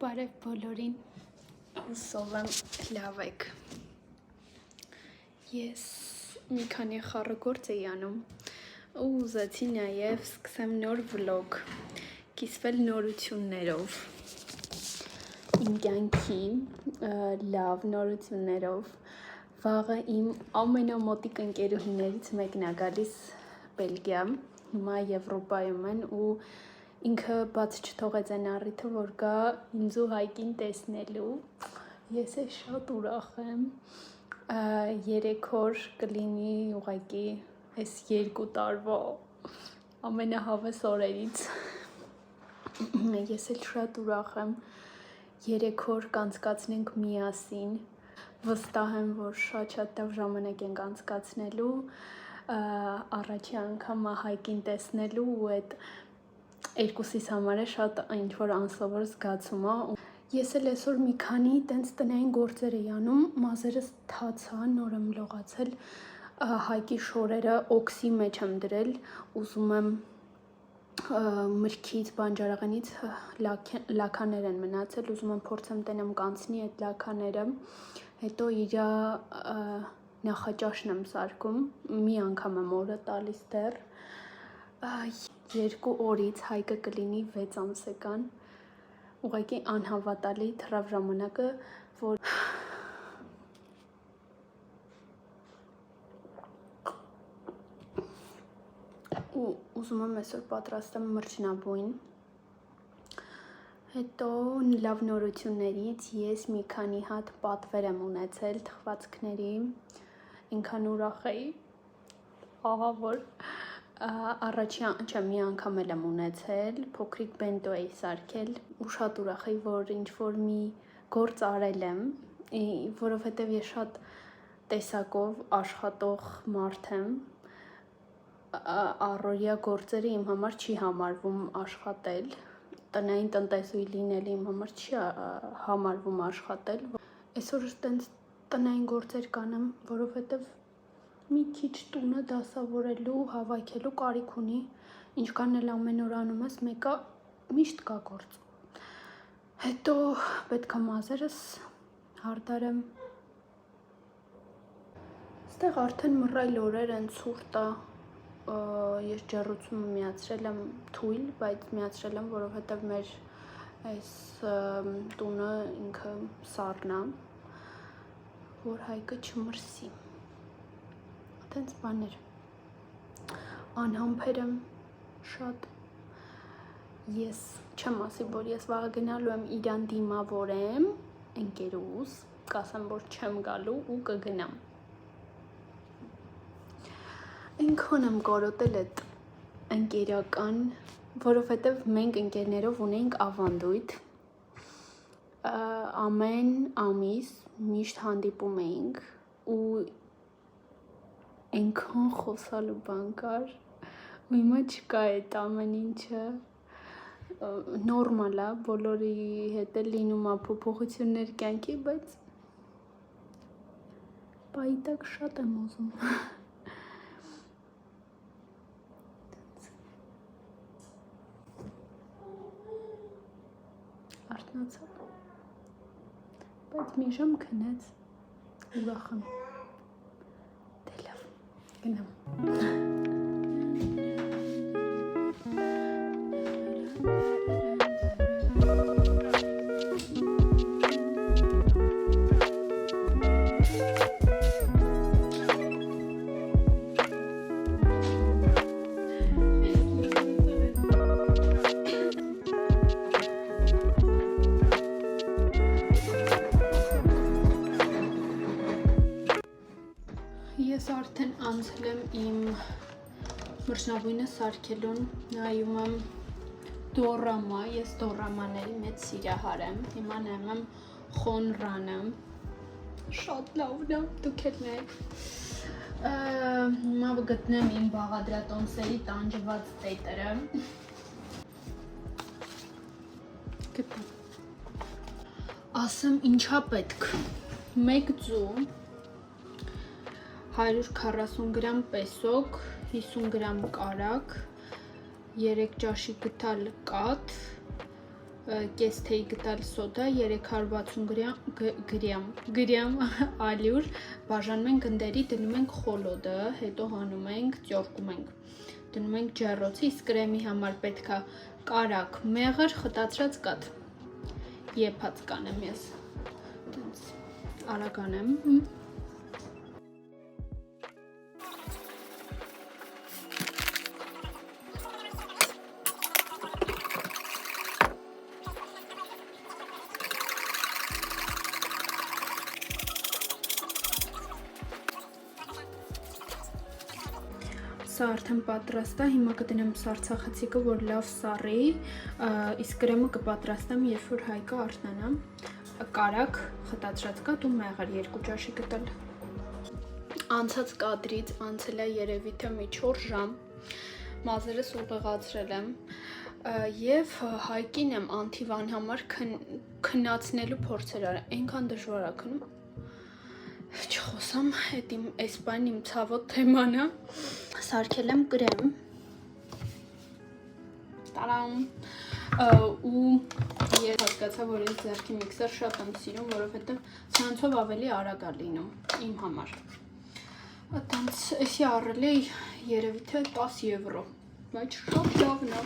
Բարև բոլորին, հուսով եմ լավ եք։ Ես մի քանի խառը էի անում ու ուզեցի նաև սկսեմ նոր վլոգ, կիսվել նորություններով, իմ կյանքի լավ նորություններով։ Վաղը իմ ամենամոտիկ ընկերուհիներից մեկն է գալիս Բելգիա, հիմա Եվրոպայում են ու ինքը բաց չթողեց այն առիթը, որ գա ինձ ու Հայկին տեսնելու։ Ես է շատ ուրախ եմ, 3 օր կլինի ուղղակի այս 2 տարվա ամենահավես օրերից։ Ես էլ շատ ուրախ եմ, 3 օր կանցկացնենք միասին, վստահ եմ, որ շատ լավ ժամանակ ենք անցկացնելու, առաջի անգամ Հայկին տեսնելու ու այդ երկուսիս համար է շատ ինչ-որ անսովոր զգացում է։ Ես էլ այսօր մի քանի տենց տնային գործեր էի անում, մազերս թացա, նոր եմ լողացել, Հայկի շորերը օքսի մեջ եմ դրել, ուզում եմ մրգից, բանջարեղենից լաքաներ են մնացել, ուզում եմ փորձեմ տենեմ կանցնի այդ լաքաները, հետո իրա նախաճաշն եմ սարքում, մի անգամ եմ օրը տալիս դեռ, 2 օրից Հայկը կլինի 6 ամսեկան, ուղղակի անհավատալի թռավ ժամանակը, որ ու ուզում եմ այսօր պատրաստեմ մրջնաբույն։ Հետո լավ նորություններից ես մի քանի հատ պատվեր եմ ունեցել թխվածքների, ինքան ուրախ էի, ահա որ մի անգամ եմ ունեցել, փոքրիկ բենտո էի սարքել ու շատ ուրախ էի, որ ինչ-որ մի գործ արել եմ, որովհետև ես շատ տեսակով աշխատող մարդ եմ, առօրյա գործերը իմ համար չի համարվում աշխատել, տնային տնտեսուհի լինելը իմ համար չի համարվում աշխատել, այսօր տենց տնային գործեր կանեմ, որովհետև մի քիչ տունը դասավորելու, հավաքելու կարիք ունի, ինչքան էլ ամեն օր անում ես, մեկը միշտ կա գործ։ Հետո պետք է մազերս հարդարեմ։ Ստեղ արդեն մռայլ օրեր են, ցուրտ է, ես ջեռուցումը միացրել եմ թույլ, բայց միացրել եմ, որովհետև մեր այս տունը ինքը սառն է, որ Հայկը չմրսի։ Տենց բաներ, անհամբեր եմ շատ, ես չեմ ասի, որ ես վաղը գնալու եմ իրան դիմավորեմ, ընկերուս, կասեմ, որ չեմ գալու ու կգնամ։ Ինքն եմ կորոտել այդ ընկերական, որովհետև մենք ընկերներով ունեինք ավանդույթ, ամեն ամիս միշտ հանդիպում էինք ու այնքան խոսալու բան կար, ու հիմա չկա այդ ամեն ինչը, նորմալ է, բոլորի հետ էլ լինում է փոփոխություններ կյանքի, բայց պայի տակ շատ եմ ուզում։ Արթնացավ, բայց մի ժամ քնեց, ուրախ եմ, դե լավ, գնամ։ Ես արդեն անցել եմ իմ մրջնաբույնը սարքելուն, նայում եմ դոռամա, ես դոռամաների մեծ սիրահար եմ, հիմա նայում եմ խոնրանը, շատ լավն է, դուք էլ նայեք, հիմա գտնեմ իմ բաղադրատոմսերի տանջված տետերը, գտամ, ասեմ ինչա պետք, 1 ձու, 140 գրամ պեսոկ, 50 գրամ կարակ, 3 ճաշի գդալ կաթ, կես թեյ գտալ սոդա, 360 գրամ ալյուր, բաժանում ենք գնդերի, դնում ենք խոլոդը, հետո հանում ենք, ծյորկում ենք, դնում ենք ջեռոցի, իսկ կրեմի համար պետք է կարակ, մեղր, խտացրած կաթ, եփած կանեմ ես, արագ անեմ, Սա արդեն պատրաստ է, հիմա կդնեմ սառցախցիկը, որ լավ սառի, իսկ կրեմը կպատրաստեմ, երբ որ Հայկը արթնանա, կարակ, խտացրած կաթ ու մեղր 2 ճաշի գտել։ Անցած կադրից անցել է երևի թե մի 4 ժամ, մազերս ուղեղացրել եմ եւ Հայկին եմ անթիվան համար քննացնելու փորձեր արել, այնքան դժվար է քնում։ Չխոսամ, այդ իմ էսպան իմ ցավոտ թեման է, սարքել եմ կրեմ, տարամ, ու ես հասկացա, որ ես ձեռքի միքսեր շատ եմ սիրում, որովհետև սրանցով ավելի արագ է լինում իմ համար։ Այդտենց էսի առել էի երևի թե 10 եվրո, բայց շատ լավն է։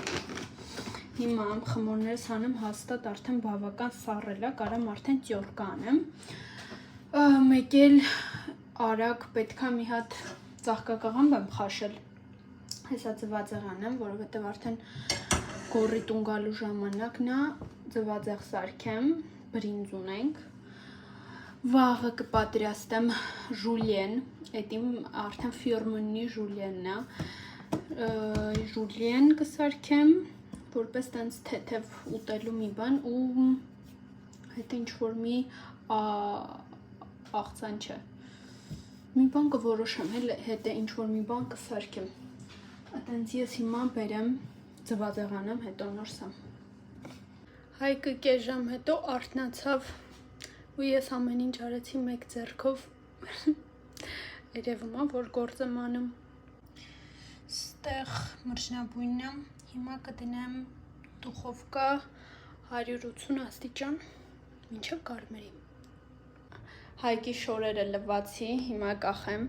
Հիմա խմորներս հանեմ հաստատ արդեն բավական սառել է, կարամ արդեն ծյորկա անեմ։ Մեկ էլ արագ պետք է մի հատ ծաղկակաղամբ եմ խաշել, հեսա ձվածեղ անեմ, որովհետև արդեն գորի տուն գալու ժամանակն է, ձվածեղ սարքեմ, բրինձ ունենք, վաղը կպատրաստեմ ժուլիեն, այդ իմ արդեն ֆիրմունի ժուլիենն է, ժուլիեն կսարքեմ, որպես տենց թեթև ուտելու մի բան ու հետ ինչ-որ մի աղցան չէ, մի բան կորոշեմ, հետ ինչ-որ մի բան կսարքեմ, այտենց ես հիմա բերեմ ձվածեղ անեմ, հետո նոր սամ։ Հայկը կես ժամ հետո արթնացավ ու ես ամեն ինչ արեցի մեկ ձեռքով, երևում է, որ գործ եմ անում։ Ստեղ մրջնաբույնն եմ, հիմա կդնեմ դուխովկա 180 աստիճան, մինչև կարմրի։ Հայկի շորերը լվացի, հիմա կախեմ,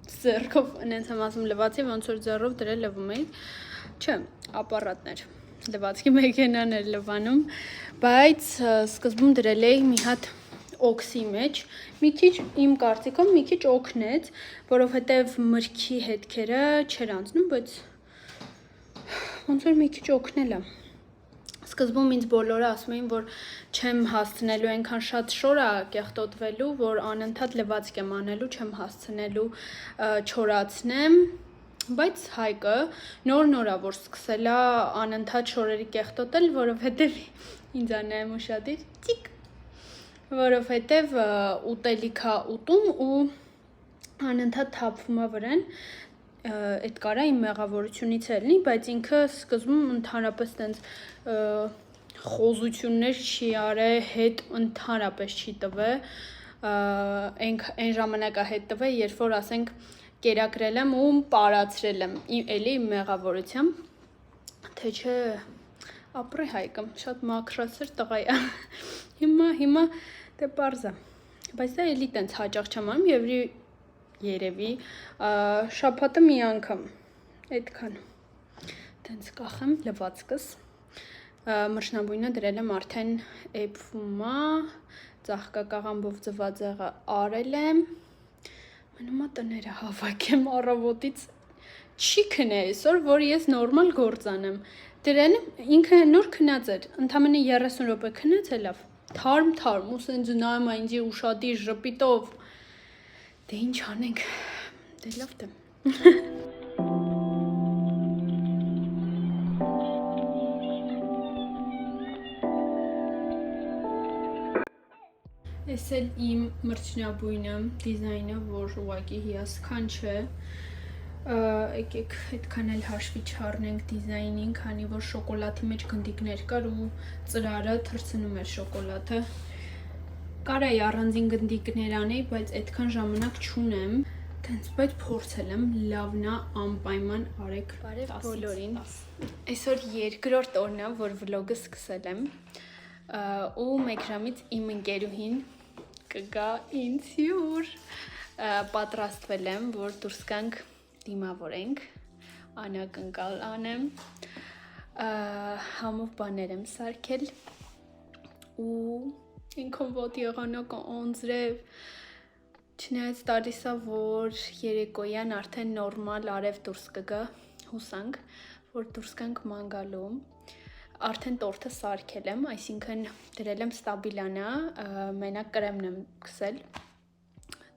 ձեռքով, նենց եմ ասում լվացի, ոնց որ ձեռով դրել լվում էի, չէ, ապարատներ, լվացքի մեքենան էր լվանում, բայց սկզբում դրել էի մի հատ օքսի մեջ, մի քիչ իմ կարծիքով մի քիչ օգնեց, որովհետև մրգի հետքերը չէր անցնում, բայց ոնց որ մի քիչ օգնել է։ Սկզբում ինձ բոլորը ասում էին, որ չեմ հասցնելու այնքան շատ շոր է կեղտոտվելու, որ անընդհատ լվացք եմ անելու, չեմ հասցնելու չորացնեմ, բայց Հայկը նոր-նոր է, որ սկսել է անընդհատ շորերի կեղտոտել, որովհետև ինձանայեմ ուշադիր, տիկ, որովհետև ուտելիք է ուտում ու անընդհատ թափվում է վրան, այդ կարա իմ մեղավորությունից է լինի, բայց ինքը սկզբում ընդհանրապես տենց խոզություններ չի արել, հետ ընդհանրապես չի տվել, այն ժամանակ է հետ տվել, երբ որ ասենք կերակրել եմ ու պարացրել եմ, էլի իմ մեղավորությամբ, թե չէ ապրե Հայկը, շատ մաքրասեր տղա է, հիմա դե պարզ է, բայց դա էլի տենց հաճախ չեմ անում, երևի շաբաթը մի անգամ, այդքան, տենց կախեմ լվացքս, մրջնաբույնը դրել եմ արդեն էպվում է, ծաղկակաղամբով ձվածեղը արել եմ, մնում է տները հավաքեմ առավոտից, չի քնե այսօր, որ ես նորմալ գործ անեմ, դրել եմ, ինքը նոր քնած էր, ընդամենը 30 րոպե քնած է լավ, թարմ, ու սենց նայում է ինձի ուշադիր ժպիտով, դե ինչ անենք, դե լավ դեմ։ Ես էլ իմ մրջնաբույնը, դիզայնը, որ ուղղակի հիասքանչ է, եկեք այդքան էլ հաշվի չառնենք դիզայնին, քանի որ շոկոլադի մեջ գնդիկներ կար ու ծրարը թռցնում էր շոկոլադը։ Կարայի առանձին գնդիկներ անեի, բայց այդքան ժամանակ չունեմ, Տենց բայց փորձել եմ, լավն է անպայման արեք բոլորին։ Այսօր երկրորդ օրն է, որ վլոգը սկսել եմ, ու մեկ ժամից իմ ընկերուհին կգա ինձ հյուր, պատրաստվել եմ, որ դուրս գանք դիմավորենք, անակնկալ անեմ, համով բաներ եմ սարքել, ու ինքն ոտ եղանակը անձրև, չնայած տալիս է, որ երեկոյան արդեն նորմալ արև դուրս կգա, հուսանք, որ դուրս գանք ման գալու, արդեն տորթը սարքել եմ, այսինքն դրել եմ ստաբիլանա, մենակ կրեմն եմ քսել,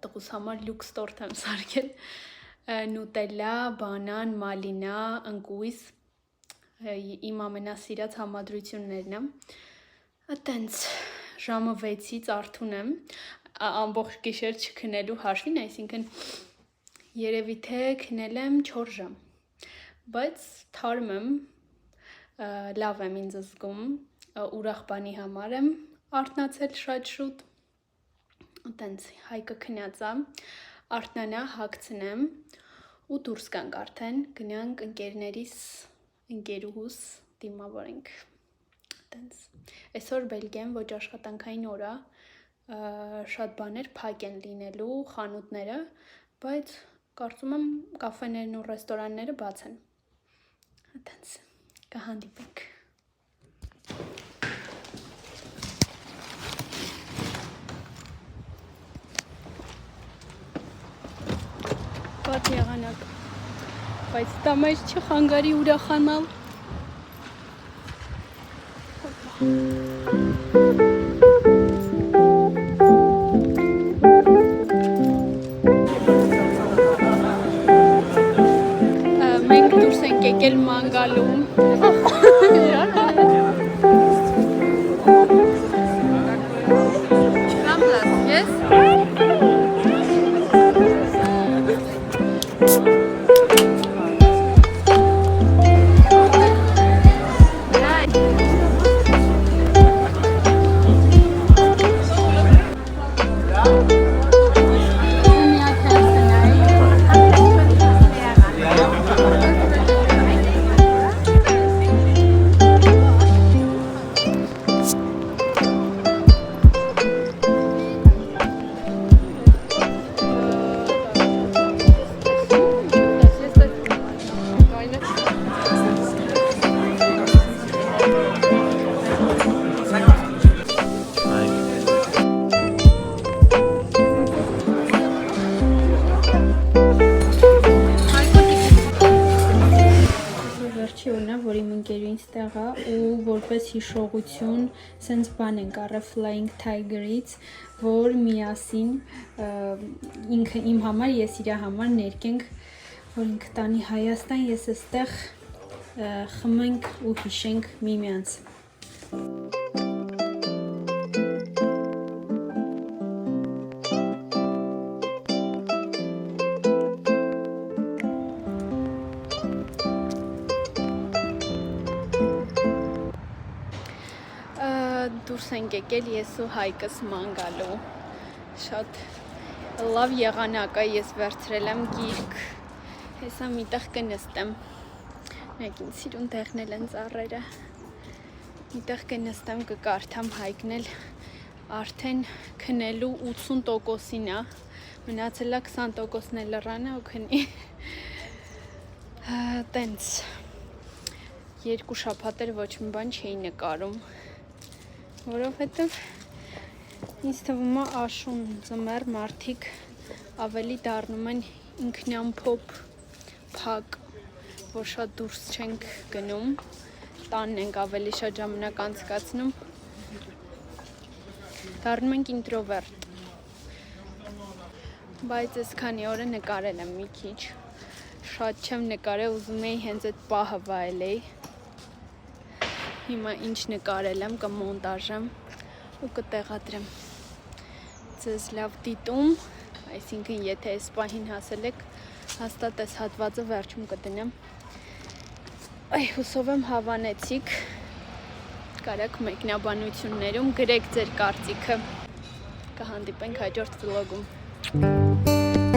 տղուս համար լյուքս տորթ եմ սարքել, նուտելլա, բանան, մալինա, ընկույզ, իմ ամենասիրած համադրություններն եմ, այտենց ժամը 6-ից արթուն եմ, ամբողջ գիշեր չքնելու հաշվին, այսինքն երևի թե քնել եմ 4 ժամ, բայց թարմ եմ, լավ եմ ինձ զգում, ուրախ բանի համար եմ արթնացել շատ շուտ, այտենց Հայկը քնած է, արթնանա, հագցնեմ ու դուրս գանք արդեն, գնանք ընկերներիս, ընկերուհուս դիմավորենք, այտենց, այսօր Բելգիայում ոչ աշխատանքային օր է, շատ բաներ փակ են լինելու խանութները, բայց կարծում եմ կաֆեներն ու ռեստորանները բաց են, այտենց, կհանդիպենք։ Բաց եղանակ, բայց դա մեզ չխանգարի ուրախանալ։ Մենք դուրս ենք եկել ման գալու։ Որ իմ ընկերուհին ստեղ է ու որպես հիշողություն սենց բան ենք առել Flying Tiger-ից, որ միասին ինքը իմ համար, ես իրա համար ներկենք, որ ինքը տանի Հայաստան, ես էստեղ խմենք ու հիշենք միմյանց։ Դուրս ենք եկել ես ու Հայկս ման գալու, շատ լավ եղանակ է, ես վերցրել եմ գիրք, հեսա միտեղ կնստեմ, մեկ ինձ սիրուն տեղնել են ծառերը, միտեղ կնստեմ կկարդամ, Հայկն էլ արդեն քնելու 80%-ին է, մնացել է 20%-ն է լռանը ու քնի, տենց, 2 շաբաթ ոչ մի բան չէի նկարում, որովհետև ինձ թվում է աշուն ձմեռ մարդիկ ավելի դառնում են ինքնամփոփ, փակ, որ շատ դուրս չենք գնում, տանն ենք ավելի շատ ժամանակ անցկացնում, դառնում ենք ինտրովերտ, բայց այս քանի օրը նկարել եմ մի քիչ, շատ չեմ նկարել, ուզում էի հենց այդ պահը վայելեի, հիմա ինչ նկարել եմ, կմոնտաժեմ ու կտեղադրեմ, ձեզ լավ դիտում, այսինքն եթե այս պահին հասել եք, հաստատ այս հատվածը վերջում կդնեմ, հուսով եմ հավանեցիք, կարաք մեկնաբանություններում գրեք ձեր կարծիքը, կհանդիպենք հաջորդ վլոգում։